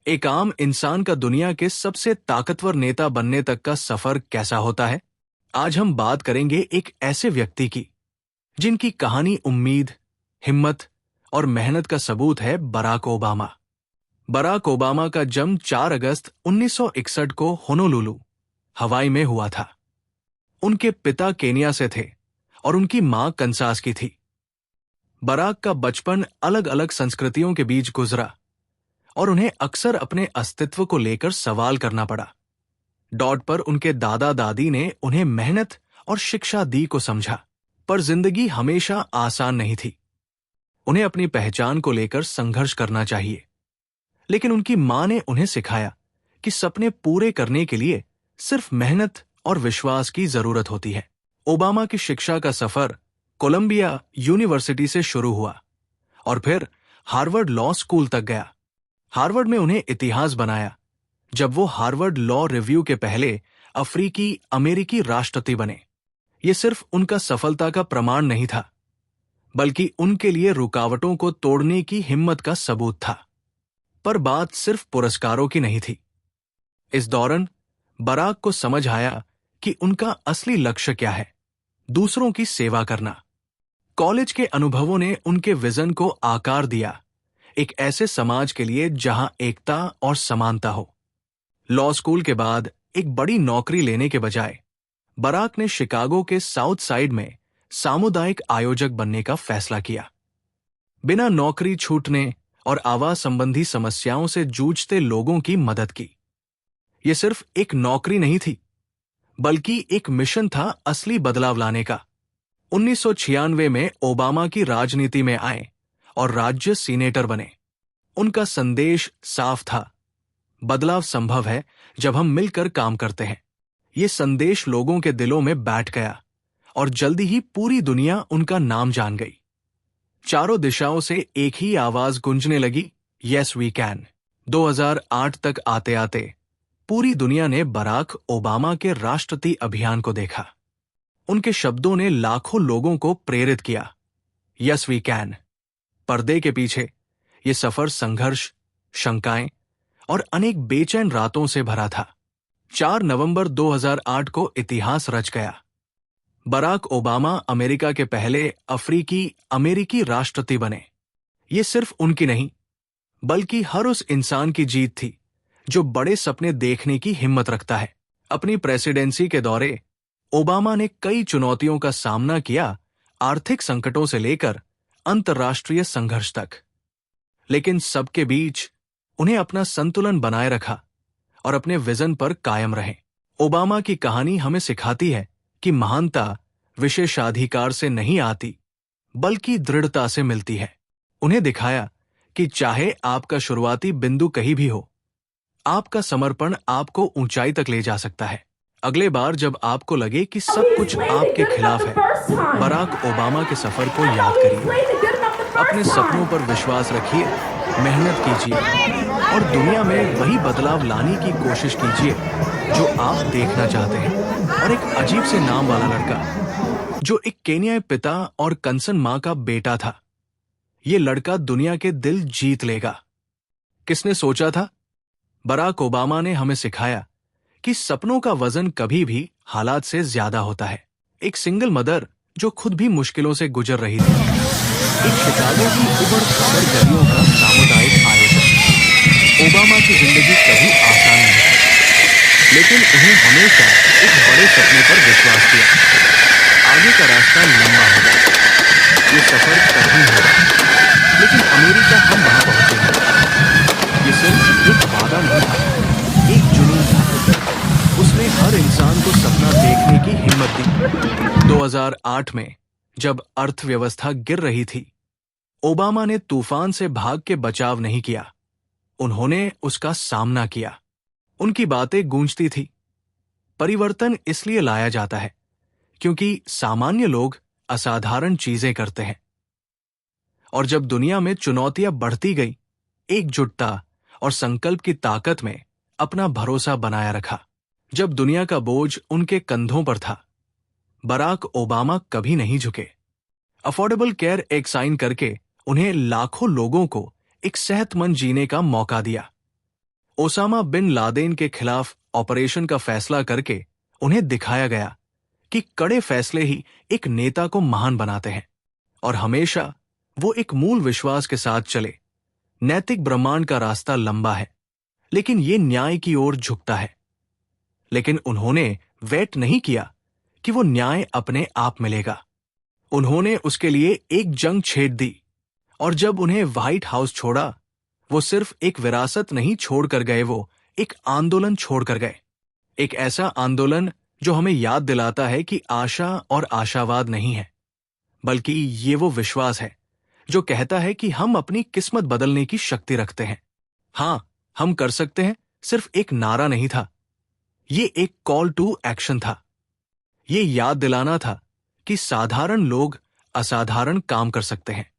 एक आम इंसान का दुनिया के सबसे ताकतवर नेता बनने तक का सफर कैसा होता है। आज हम बात करेंगे एक ऐसे व्यक्ति की जिनकी कहानी उम्मीद, हिम्मत और मेहनत का सबूत है। Barack Obama. बराक ओबामा का जन्म 4 अगस्त 1961 को होनोलुलु, हवाई में हुआ था। उनके पिता केनिया से थे और उनकी मां कंसास की थी। बराक का बचपन अलग अलग संस्कृतियों के बीच गुजरा और उन्हें अक्सर अपने अस्तित्व को लेकर सवाल करना पड़ा। डॉट पर उनके दादा दादी ने उन्हें मेहनत और शिक्षा दी को समझा, पर जिंदगी हमेशा आसान नहीं थी। उन्हें अपनी पहचान को लेकर संघर्ष करना चाहिए, लेकिन उनकी मां ने उन्हें सिखाया कि सपने पूरे करने के लिए सिर्फ मेहनत और विश्वास की जरूरत होती है। ओबामा की शिक्षा का सफर कोलंबिया यूनिवर्सिटी से शुरू हुआ और फिर हार्वर्ड लॉ स्कूल तक गया। हार्वर्ड में उन्हें इतिहास बनाया जब वो हार्वर्ड लॉ रिव्यू के पहले अफ्रीकी अमेरिकी राष्ट्रपति बने। ये सिर्फ उनका सफलता का प्रमाण नहीं था, बल्कि उनके लिए रुकावटों को तोड़ने की हिम्मत का सबूत था। पर बात सिर्फ पुरस्कारों की नहीं थी। इस दौरान बराक को समझ आया कि उनका असली लक्ष्य क्या है, दूसरों की सेवा करना। कॉलेज के अनुभवों ने उनके विजन को आकार दिया, एक ऐसे समाज के लिए जहां एकता और समानता हो। लॉ स्कूल के बाद एक बड़ी नौकरी लेने के बजाय बराक ने शिकागो के साउथ साइड में सामुदायिक आयोजक बनने का फैसला किया। बिना नौकरी छूटने और आवास संबंधी समस्याओं से जूझते लोगों की मदद की। यह सिर्फ एक नौकरी नहीं थी, बल्कि एक मिशन था असली बदलाव लाने का। 1996 में ओबामा की राजनीति में आए और राज्य सीनेटर बने। उनका संदेश साफ था, बदलाव संभव है जब हम मिलकर काम करते हैं। ये संदेश लोगों के दिलों में बैठ गया और जल्दी ही पूरी दुनिया उनका नाम जान गई। चारों दिशाओं से एक ही आवाज गूंजने लगी, यस वी कैन। 2008 तक आते आते पूरी दुनिया ने बराक ओबामा के राष्ट्रपति अभियान को देखा। उनके शब्दों ने लाखों लोगों को प्रेरित किया, यस वी कैन। पर्दे के पीछे ये सफर संघर्ष, शंकाएं और अनेक बेचैन रातों से भरा था। 4 नवंबर 2008 को इतिहास रच गया। बराक ओबामा अमेरिका के पहले अफ्रीकी अमेरिकी राष्ट्रपति बने। ये सिर्फ उनकी नहीं, बल्कि हर उस इंसान की जीत थी जो बड़े सपने देखने की हिम्मत रखता है। अपनी प्रेसिडेंसी के दौरे ओबामा ने कई चुनौतियों का सामना किया, आर्थिक संकटों से लेकर अंतर्राष्ट्रीय संघर्ष तक। लेकिन सबके बीच उन्हें अपना संतुलन बनाए रखा और अपने विजन पर कायम रहे। ओबामा की कहानी हमें सिखाती है कि महानता विशेषाधिकार से नहीं आती, बल्कि दृढ़ता से मिलती है। उन्हें दिखाया कि चाहे आपका शुरुआती बिंदु कहीं भी हो, आपका समर्पण आपको ऊंचाई तक ले जा सकता है। अगले बार जब आपको लगे कि सब कुछ आपके खिलाफ है, बराक ओबामा के सफर को याद करिए। अपने सपनों पर विश्वास रखिए, मेहनत कीजिए और दुनिया में वही बदलाव लाने की कोशिश कीजिए जो आप देखना चाहते हैं। और एक अजीब से नाम वाला लड़का जो एक केन्याई पिता और कंसन मां का बेटा था, ये लड़का दुनिया के दिल जीत लेगा। किसने सोचा था? बराक ओबामा ने हमें सिखाया कि सपनों का वजन कभी भी हालात से ज्यादा होता है। एक सिंगल मदर जो खुद भी मुश्किलों से गुजर रही थी, एक शिकागो की उबड़-खाबड़ गलियों का सामुदायिक आयोजन। ओबामा की जिंदगी कभी आसान नहीं थी, लेकिन उन्हें हमेशा एक बड़े सपने पर विश्वास किया। आगे का रास्ता लंबा होगा, ये सफर कठिन होगा, लेकिन अमेरिका हम वहां पहुंचेंगे। ये सिर्फ एक वादा नहीं था, एक जुनून था। उसने हर इंसान को सपना देखने की हिम्मत दी। 2008 में जब अर्थव्यवस्था गिर रही थी, ओबामा ने तूफान से भाग के बचाव नहीं किया, उन्होंने उसका सामना किया। उनकी बातें गूंजती थी, परिवर्तन इसलिए लाया जाता है क्योंकि सामान्य लोग असाधारण चीजें करते हैं। और जब दुनिया में चुनौतियां बढ़ती गई, एकजुटता और संकल्प की ताकत में अपना भरोसा बनाया रखा। जब दुनिया का बोझ उनके कंधों पर था, बराक ओबामा कभी नहीं झुके। अफोर्डेबल केयर एक्ट साइन करके उन्हें लाखों लोगों को एक सेहतमंद जीने का मौका दिया। ओसामा बिन लादेन के खिलाफ ऑपरेशन का फैसला करके उन्हें दिखाया गया कि कड़े फैसले ही एक नेता को महान बनाते हैं और हमेशा वो एक मूल विश्वास के साथ चले। नैतिक ब्रह्मांड का रास्ता लंबा है, लेकिन ये न्याय की ओर झुकता है। लेकिन उन्होंने वेट नहीं किया कि वो न्याय अपने आप मिलेगा। उन्होंने उसके लिए एक जंग छेड़ दी, और जब उन्हें व्हाइट हाउस छोड़ा, वो सिर्फ एक विरासत नहीं छोड़कर गए, वो एक आंदोलन छोड़कर गए। एक ऐसा आंदोलन जो हमें याद दिलाता है कि आशा और आशावाद नहीं है, बल्कि ये वो विश्वास है जो कहता है कि हम अपनी किस्मत बदलने की शक्ति रखते हैं। हां, हम कर सकते हैं सिर्फ एक नारा नहीं था, ये एक कॉल टू एक्शन था। ये याद दिलाना था कि साधारण लोग असाधारण काम कर सकते हैं।